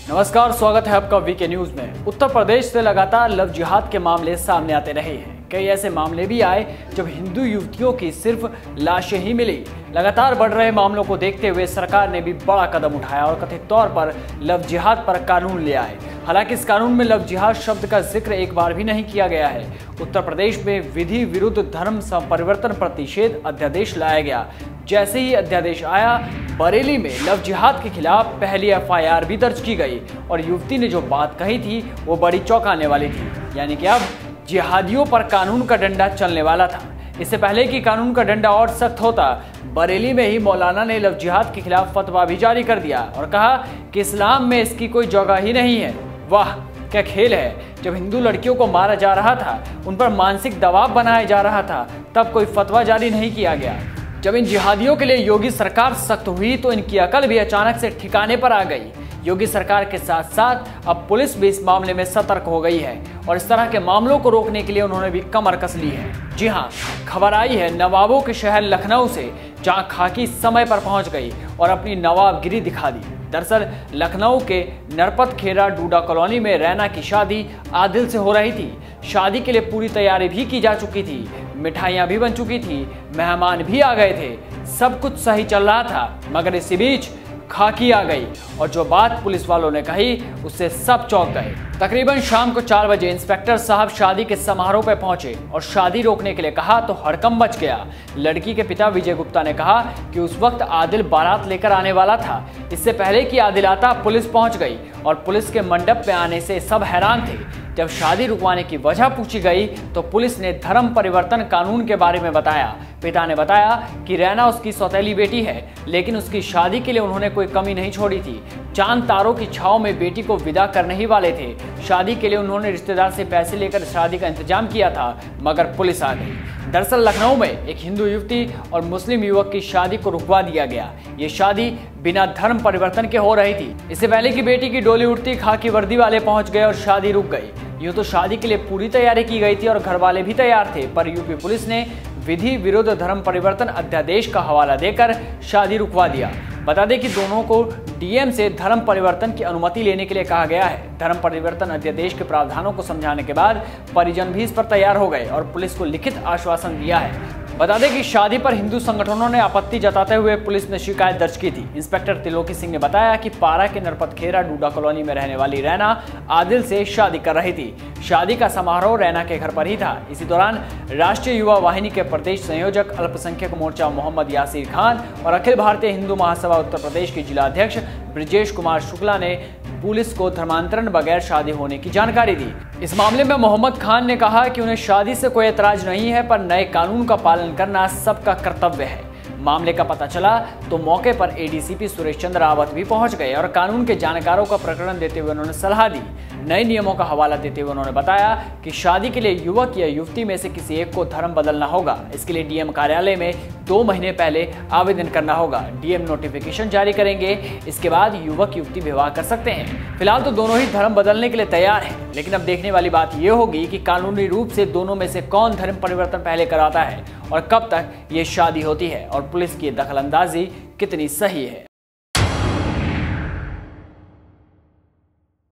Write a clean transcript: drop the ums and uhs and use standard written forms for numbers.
नमस्कार, स्वागत है आपका वीके न्यूज में। उत्तर प्रदेश से लगातार लव जिहाद के मामले सामने आते रहे हैं। कई ऐसे मामले भी आए जब हिंदू युवतियों की सिर्फ लाशें ही मिली। लगातार बढ़ रहे मामलों को देखते हुए सरकार ने भी बड़ा कदम उठाया और कथित तौर पर लव जिहाद पर कानून लिया है। हालांकि इस कानून में लव जिहाद शब्द का जिक्र एक बार भी नहीं किया गया है। उत्तर प्रदेश में विधि विरुद्ध धर्म परिवर्तन प्रतिषेध अध्यादेश लाया गया। जैसे ही अध्यादेश आया, बरेली में लव जिहाद के खिलाफ पहली एफआईआर भी दर्ज की गई और युवती ने जो बात कही थी वो बड़ी चौंकाने वाली थी। यानी कि अब जिहादियों पर कानून का डंडा चलने वाला था। इससे पहले कि कानून का डंडा और सख्त होता, बरेली में ही मौलाना ने लव जिहाद के खिलाफ फतवा भी जारी कर दिया और कहा कि इस्लाम में इसकी कोई जगह ही नहीं है। वाह, क्या खेल है। जब हिंदू लड़कियों को मारा जा रहा था, उन पर मानसिक दबाव बनाया जा रहा था, तब कोई फतवा जारी नहीं किया गया। जब इन जिहादियों के लिए योगी सरकार सख्त हुई तो इनकी अकल भी अचानक से ठिकाने पर आ गई। योगी सरकार के साथ साथ अब पुलिस भी इस मामले में सतर्क हो गई है और इस तरह के मामलों को रोकने के लिए उन्होंने भी कमर कस ली है। जी हां, खबर आई है नवाबों के शहर लखनऊ से, जहां खाकी समय पर पहुंच गई और अपनी नवाबगिरी दिखा दी। दरअसल लखनऊ के नरपत खेरा डूडा कॉलोनी में रैना की शादी आदिल से हो रही थी। शादी के लिए पूरी तैयारी भी की जा चुकी थी, मिठाइयां भी बन चुकी थी, मेहमान भी आ गए थे, सब कुछ सही चल रहा था। मगर इसी बीच खाकी आ गई और जो बात पुलिस वालों ने कही उससे सब चौंक गए। तकरीबन शाम को 4 बजे इंस्पेक्टर साहब शादी के समारोह पर पहुंचे और शादी रोकने के लिए कहा तो हड़कंप मच गया। लड़की के पिता विजय गुप्ता ने कहा कि उस वक्त आदिल बारात लेकर आने वाला था। इससे पहले कि आदिल आता, पुलिस पहुंच गई और पुलिस के मंडप पे आने से सब हैरान थे। जब शादी रुकवाने की वजह पूछी गई तो पुलिस ने धर्म परिवर्तन कानून के बारे में बताया। पिता ने बताया कि रैना उसकी सौतेली बेटी है, लेकिन उसकी शादी के लिए उन्होंने कोई कमी नहीं छोड़ी थी। चांद तारों की छाव में बेटी को विदा करने ही वाले थे। शादी के लिए उन्होंने रिश्तेदार से पैसे लेकर शादी का इंतजाम किया था, मगर पुलिस आ गई। दरअसल लखनऊ में एक हिंदू युवती और मुस्लिम युवक की शादी को रुकवा दिया गया। ये शादी बिना धर्म परिवर्तन के हो रही थी। इससे पहले कि बेटी की डोली उठती, खाकी वर्दी वाले पहुंच गए और शादी रुक गई। यूं तो शादी के लिए पूरी तैयारी की गई थी और घर वाले भी तैयार थे, पर यूपी पुलिस ने विधि विरुद्ध धर्म परिवर्तन अध्यादेश का हवाला देकर शादी रुकवा दिया। बता दें कि दोनों को डीएम से धर्म परिवर्तन की अनुमति लेने के लिए कहा गया है। धर्म परिवर्तन अध्यादेश के प्रावधानों को समझाने के बाद परिजन भी इस पर तैयार हो गए और पुलिस को लिखित आश्वासन दिया है। बता दें कि शादी पर हिंदू संगठनों ने आपत्ति जताते हुए पुलिस में शिकायत दर्ज की थी। इंस्पेक्टर त्रिलोकी सिंह ने बताया कि पारा के नरपत खेरा डूडा कॉलोनी में रहने वाली रैना आदिल से शादी कर रही थी। शादी का समारोह रैना के घर पर ही था। इसी दौरान राष्ट्रीय युवा वाहिनी के प्रदेश संयोजक अल्पसंख्यक मोर्चा मोहम्मद यासीर खान और अखिल भारतीय हिंदू महासभा उत्तर प्रदेश के जिला अध्यक्ष ब्रिजेश कुमार शुक्ला ने पुलिस को धर्मांतरण बगैर शादी होने की जानकारी दी। इस मामले में मोहम्मद खान ने कहा कि उन्हें शादी से कोई एतराज नहीं है, पर नए कानून का पालन करना सबका कर्तव्य है। मामले का पता चला तो मौके पर एडीसीपी सुरेश चंद्र रावत भी पहुंच गए और कानून के जानकारों का प्रकरण देते हुए उन्होंने सलाह दी। नए नियमों का हवाला देते हुए उन्होंने बताया कि शादी के लिए युवक या युवती में से किसी एक को धर्म बदलना होगा। इसके लिए डीएम कार्यालय में 2 महीने पहले आवेदन करना होगा। डीएम नोटिफिकेशन जारी करेंगे, इसके बाद युवक युवती विवाह कर सकते हैं। फिलहाल तो दोनों ही धर्म बदलने के लिए तैयार हैं, लेकिन अब देखने वाली बात यह होगी कि कानूनी रूप से दोनों में से कौन धर्म परिवर्तन पहले कराता है और कब तक ये शादी होती है और पुलिस की दखलंदाजी कितनी सही है।